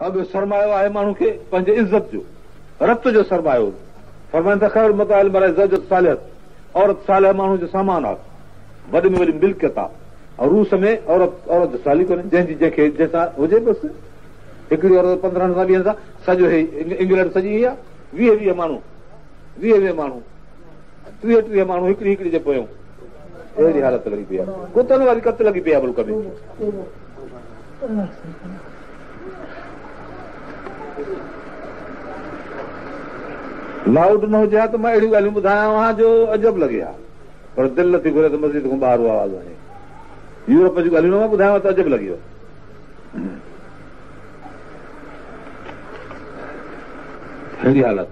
ॿियो सरमायो आहे माण्हू खे पंहिंजे इज़त जो, रत जो सरमायो। फरमाइनि था ख़ैर मताइल मराए ज़ौजत सालिहत, औरत सालिह माण्हू जो सामान आहे, वॾे में वॾी मिल्कियत आहे। ऐं रूस में औरत साली कोन्हे, जंहिंखे जंहिंसां हुजे बसि। हिकिड़ी औरत 15 सां 20 सां सॼो इंग्लैंड सॼी आहे, 20 माण्हू 20 माण्हू 30 माण्हू हिकिड़ी जे पोयां। अहिड़ी हालत लॻी पई आहे, कुतनि वारी कत लॻी पई आहे मुल्क में। लाउड न हुजे हा त मां अहिड़ियूं ॻाल्हियूं ॿुधायां जो अजब लॻे हा, पर दिलि नथी घुरे त मस्जिद खां ॿाहिरि आवाज़ वञे। यूरोप जूं ॻाल्हियूं न मां ॿुधायांव त अजब लॻी वियो। अहिड़ी हालत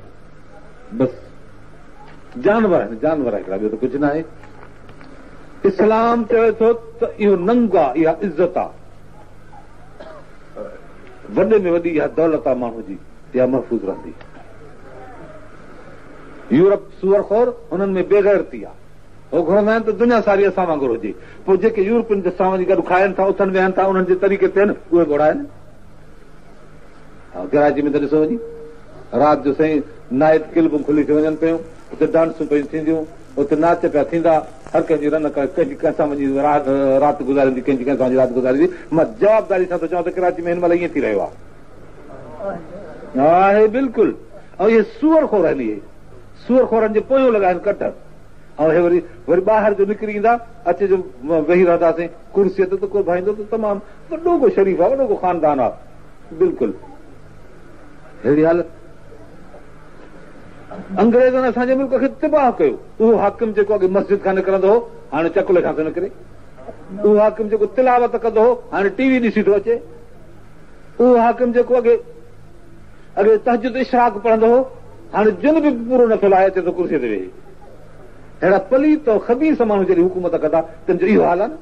बसि जानवर हिकिड़ा, ॿियो त कुझु न आहे। इस्लाम चवे थो त इहो नंग आहे, इहा इज़त आहे, वॾे में वॾी इहा दौलत आहे माण्हू जी, इहा महफ़ूज़ रहंदी। यूरोप सूअरखोर, हुननि में बेग़ैरती आहे, हो घुरंदा आहिनि त दुनिया सारी असां वांगुरु हुजे। पोइ जेके यूरोपियन जे सां वञी गॾु खाइनि था, उथनि वेहनि था, उन्हनि जे तरीक़े ते उहे घुराइनि। कराची में त ॾिसो वञी, राति जो साईं नाइट क्लबूं खुली थी वञनि पियूं, उते डांसूं पियूं थींदियूं, उते नाच पिया थींदा, हर कंहिंजी रनक कंहिंजी कंहिंसां वञी राति गुज़ारींदी, कंहिंजी कंहिंसां वञी राति गुज़ारींदी। मां जवाबदारी सां थो चवां त कराची में हिन महिल ईअं थी रहियो आहे बिल्कुलु। ऐं इहे सूअरखोर आहिनि, इहे सूअरखोरनि जे पोयों लॻाइनि कट। ऐं हे वरी ॿाहिरि जो निकिरी ईंदा, अचे जो वेही रहंदासीं कुर्सीअ ते त को भाईंदो त तमामु वॾो को शरीफ़ आहे, वॾो को ख़ानदान आहे बिल्कुलु। अहिड़ी हालत अंग्रेज़नि असांजे मुल्क खे तिबाह कयो। उहो हाकिम जेको अॻे मस्जिद खां निकिरंदो हो, हाणे चकुले खां थो निकिरे। उहो हाकिम जेको तिलावत कंदो हो, हाणे टीवी ॾिसी थो अचे। उहो हाकिम जेको अॻे तहज्जुद इशराक पढ़ंदो हो, हाणे जुन बि पूरो नथो लाहे, अचे थो कुर्सीअ ते वेही। अहिड़ा पलीत ख़बीस माण्हू जॾहिं हुकूमत कंदा, तुंहिंजो इहो हाल आहे न।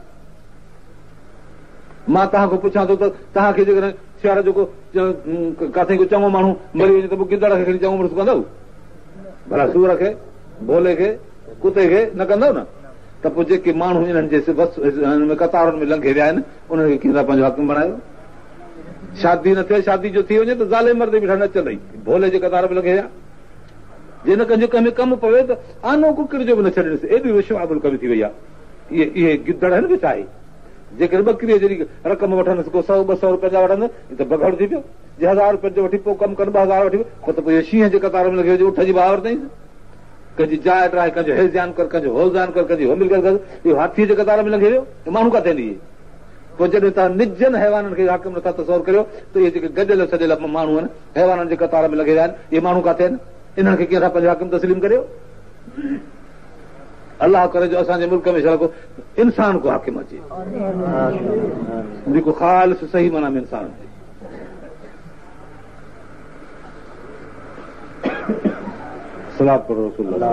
मां तव्हां खां पुछां थो त तव्हांखे जेकॾहिं सियार जेको किथे को चङो माण्हू मरी वञे त पोइ गिदड़ खे खणी चङो मुड़ुसु कंदव? भला सूर खे, भोले खे, कुते खे न कंदव न? त पोइ जेके माण्हू इन्हनि जे कतारुनि में लंघे विया आहिनि, उन्हनि खे कीअं था पंहिंजो हाकिम बणायो? शादी न थिए, शादी जो थी वञे त ज़ाले मर्द बि न चलई, भोले जे कतार में लंघे विया। जे न कंहिंजो कंहिं में कमु पवे त आनो कुकिड़ जो बि न छॾियोसि, एॾी विश्वाबुल कमी थी वई आहे। इहे गिदड़ आहिनि बि छा आहे? जेकॾहिं ॿकरीअ जहिड़ी रक़म वठंदुसि, को 100-200 रुपया जा वठंदुसि त बगड़ थी पियो। जे 1000 रुपये जो वठी पोइ कमु कनि, 2000 वठी पोइ त पोइ शींहं जे कतार में लॻे हुजे, उठ जी बावर अथई, कंहिंजी जाइ ठाहे, कंहिंजो हेज़ान कर, कंहिंजो हौज़ान कर, कंहिंजी होमिल कर, इहो हाथीअ जे कतार में लंघे वियो, माण्हू किथे ईंदी? पोइ जॾहिं तव्हां निजनि हैवाननि खे हाकिम नथा तसौर करियो त इहे जेके गॾियल सॼियल माण्हू आहिनि, हैवाननि जे कतार में लॻे विया आहिनि, इहे माण्हू किथे आहिनि? इन्हनि खे कीअं था पंहिंजो हाकिम तस्लीम करियो? अलाह करे जो असांजे मुल्क में छा को इंसान को हाकिम अचे, जेको ख़ालिस सही माना में इंसान अचे। सलात पढ़ो रसूलुल्लाह